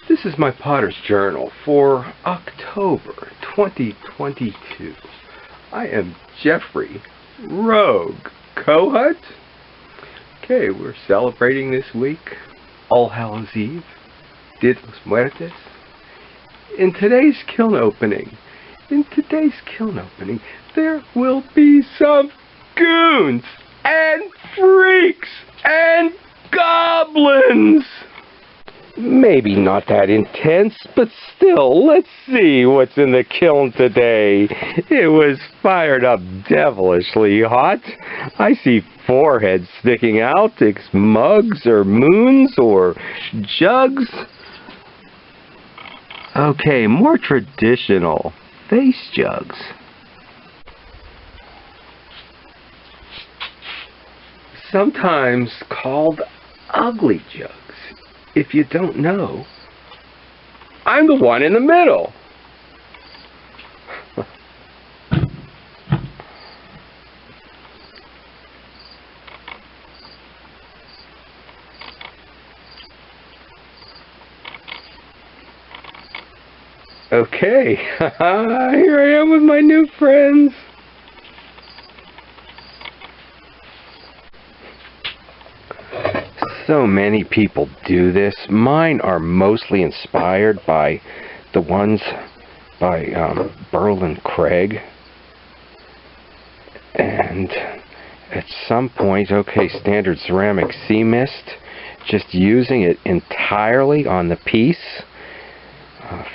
This is my Potter's Journal for October 2022. I am Jeffrey Rogue Kohut. Okay, we're celebrating this week All Hallows Eve, Dia de los Muertos. In today's kiln opening, there will be some goons and freaks and goblins. Maybe not that intense, but still, let's see what's in the kiln today. It was fired up devilishly hot. I see foreheads sticking out. It's mugs or moons or jugs. Okay, more traditional face jugs. Sometimes called ugly jugs. If you don't know, I'm the one in the middle. Okay, here I am with my new friends. So many people do this. Mine are mostly inspired by the ones by Berlin Craig. And at some point, okay, standard ceramic sea mist, just using it entirely on the piece.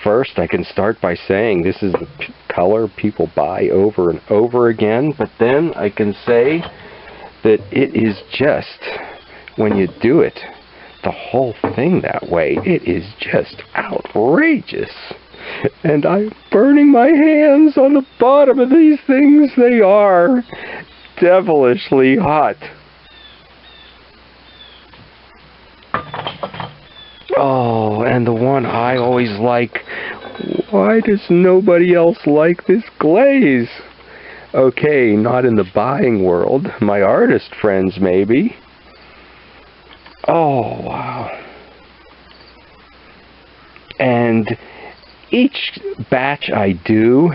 First, I can start by saying this is the color people buy over and over again, but then I can say that it is just, when you do it, the whole thing that way, it is just outrageous. And I'm burning my hands on the bottom of these things. They are devilishly hot. Oh, and the one I always like. Why does nobody else like this glaze? Okay, not in the buying world. My artist friends, maybe. Oh, wow. And each batch I do,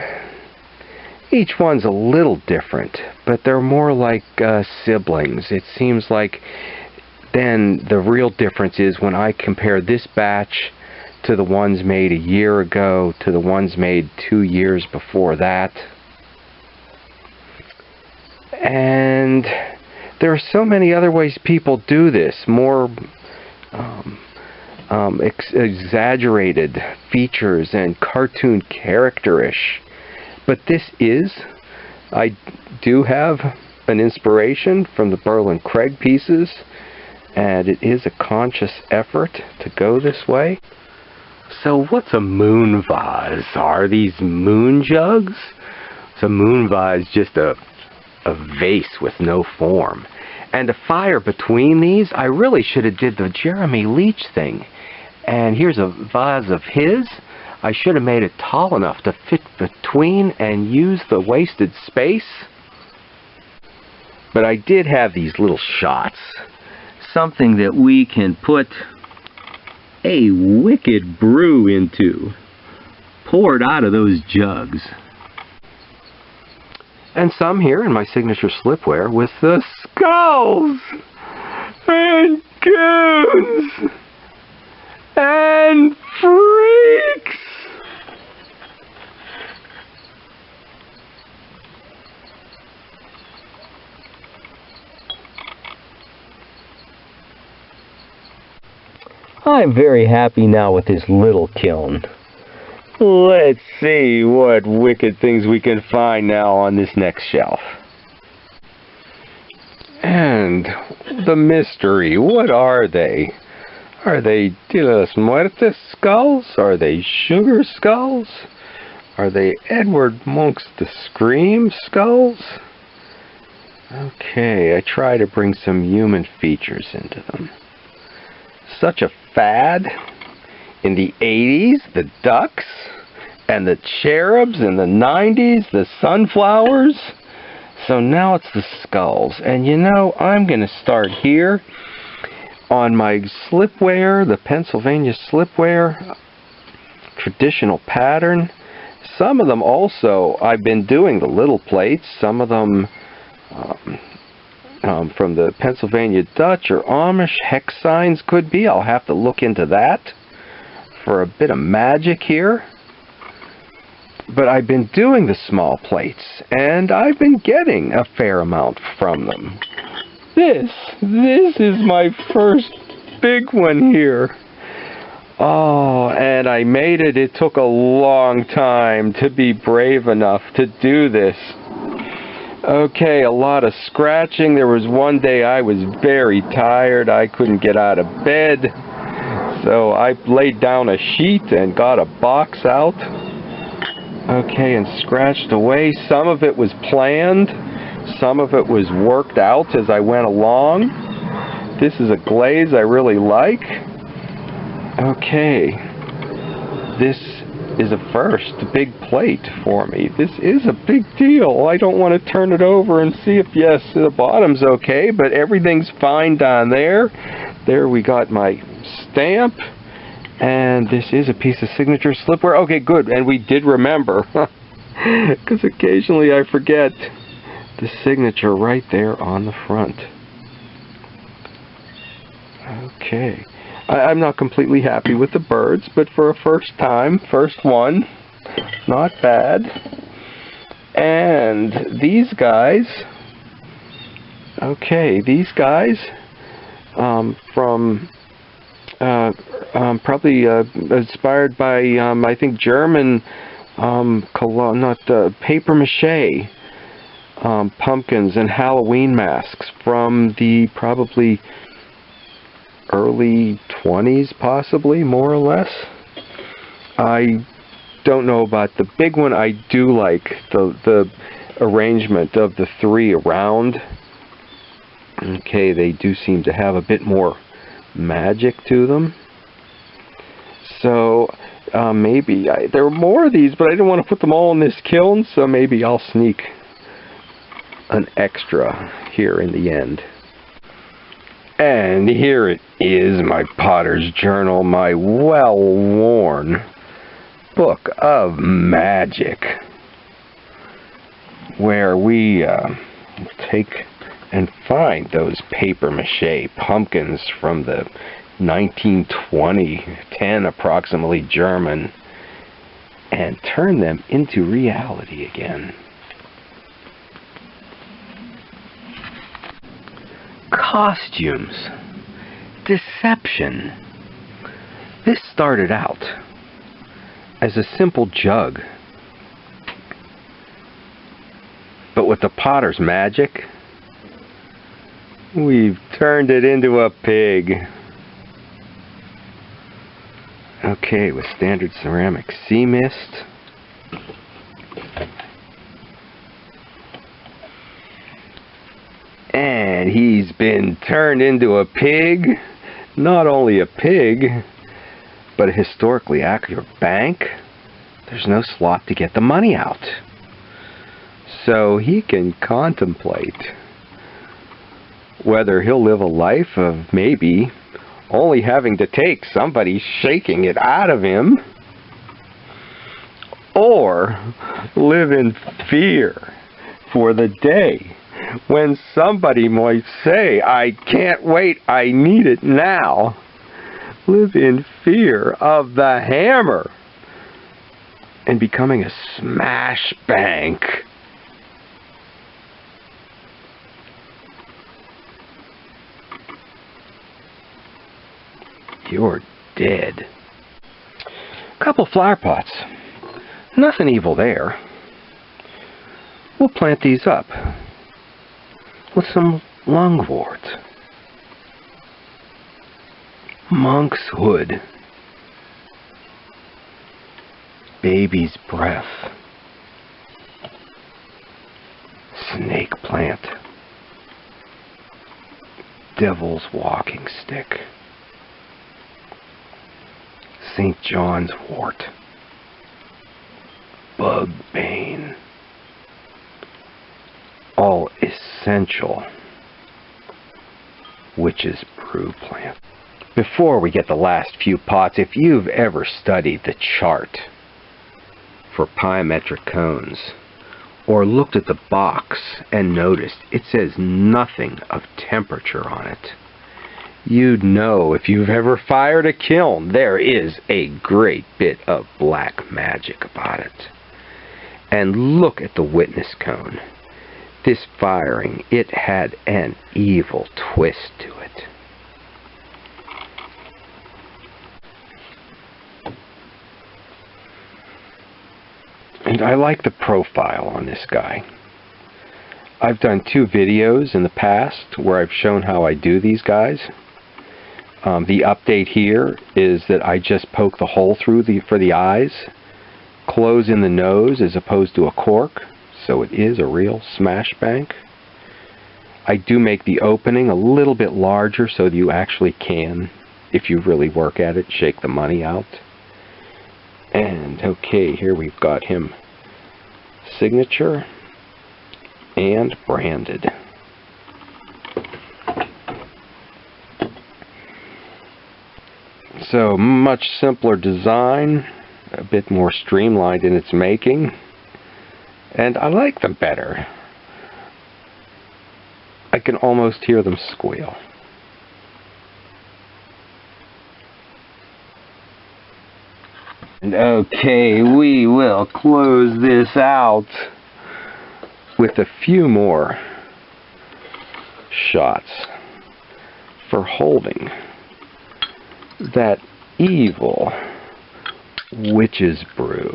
each one's a little different, but they're more like siblings. It seems like then the real difference is when I compare this batch to the ones made a year ago, to the ones made 2 years before that. And there are so many other ways people do this, more exaggerated features and cartoon characterish. But this is, I do have an inspiration from the Berlin Craig pieces, and it is a conscious effort to go this way. So what's a moon vase? Are these moon jugs? So moon vase, just a vase with no form. And the fire between these, I really should have did the Jeremy Leach thing. And here's a vase of his. I should have made it tall enough to fit between and use the wasted space. But I did have these little shots. Something that we can put a wicked brew into, poured out of those jugs. And some here in my signature slipware with the skulls and goons and freaks. I'm very happy now with this little kiln. Let's see what wicked things we can find now on this next shelf. And the mystery, what are they? Are they Dia de los Muertos skulls? Are they sugar skulls? Are they Edward Monk's The Scream skulls? Okay, I try to bring some human features into them. Such a fad in the 80s, the ducks, and the cherubs in the 90s, the sunflowers. So now it's the skulls. And you know, I'm going to start here on my slipware, the Pennsylvania slipware. traditional pattern. Some of them also, I've been doing the little plates. Some of them from the Pennsylvania Dutch or Amish hex signs could be. I'll have to look into that for a bit of magic here. But I've been doing the small plates, and I've been getting a fair amount from them. This is my first big one here. Oh, and I made it. It took a long time to be brave enough to do this. Okay, a lot of scratching. There was one day I was very tired. I couldn't get out of bed. So I laid down a sheet and got a box out. Okay, and scratched away. Some of it was planned. Some of it was worked out as I went along. This is a glaze I really like. Okay. This is a first big plate for me. This is a big deal. I don't want to turn it over and see if, yes, the bottom's okay, but everything's fine down there. There we got my stamp. And this is a piece of signature slipware. Okay, good. And we did remember. Because occasionally I forget the signature right there on the front. Okay. I'm not completely happy with the birds, but for a first time, first one, not bad. And these guys, okay, these guys from probably inspired by I think German paper mache pumpkins and Halloween masks from the probably early 20s, possibly, more or less. I don't know about the big one. I do like the arrangement of the three around. Okay, they do seem to have a bit more magic to them. So maybe there were more of these, but I didn't want to put them all in this kiln, so maybe I'll sneak an extra here in the end. And here it is, my Potter's Journal, my well-worn book of magic, where we take and find those paper mache pumpkins from the 1910 approximately German and turn them into reality again. Costumes. Deception. This started out as a simple jug, but with the Potter's magic, we've turned it into a pig. Okay, with standard ceramic sea mist. And he's been turned into a pig. Not only a pig, but a historically accurate bank. There's no slot to get the money out. So he can contemplate whether he'll live a life of maybe only having to take somebody shaking it out of him, or live in fear for the day when somebody might say, I can't wait, I need it now. Live in fear of the hammer and becoming a smash bank. You're dead. Couple flower pots. Nothing evil there. We'll plant these up with some lungwort, monk's hood, baby's breath, snake plant, devil's walking stick, St. John's wort, bug bane, all essential witch's brew plant. Before we get the last few pots, if you've ever studied the chart for pyometric cones, or looked at the box and noticed it says nothing of temperature on it, you'd know if you've ever fired a kiln, there is a great bit of black magic about it. And look at the witness cone. This firing, it had an evil twist to it. And I like the profile on this guy. I've done 2 videos in the past where I've shown how I do these guys. The update here is that I just poke the hole through for the eyes, close in the nose as opposed to a cork, so it is a real smash bank. I do make the opening a little bit larger so that you actually can, if you really work at it, shake the money out. And okay, here we've got him signature and branded. So much simpler design, a bit more streamlined in its making, and I like them better. I can almost hear them squeal. And okay, we will close this out with a few more shots for holding that evil witch's brew.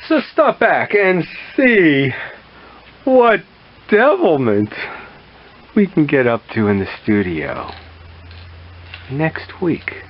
So stop back and see what devilment we can get up to in the studio next week.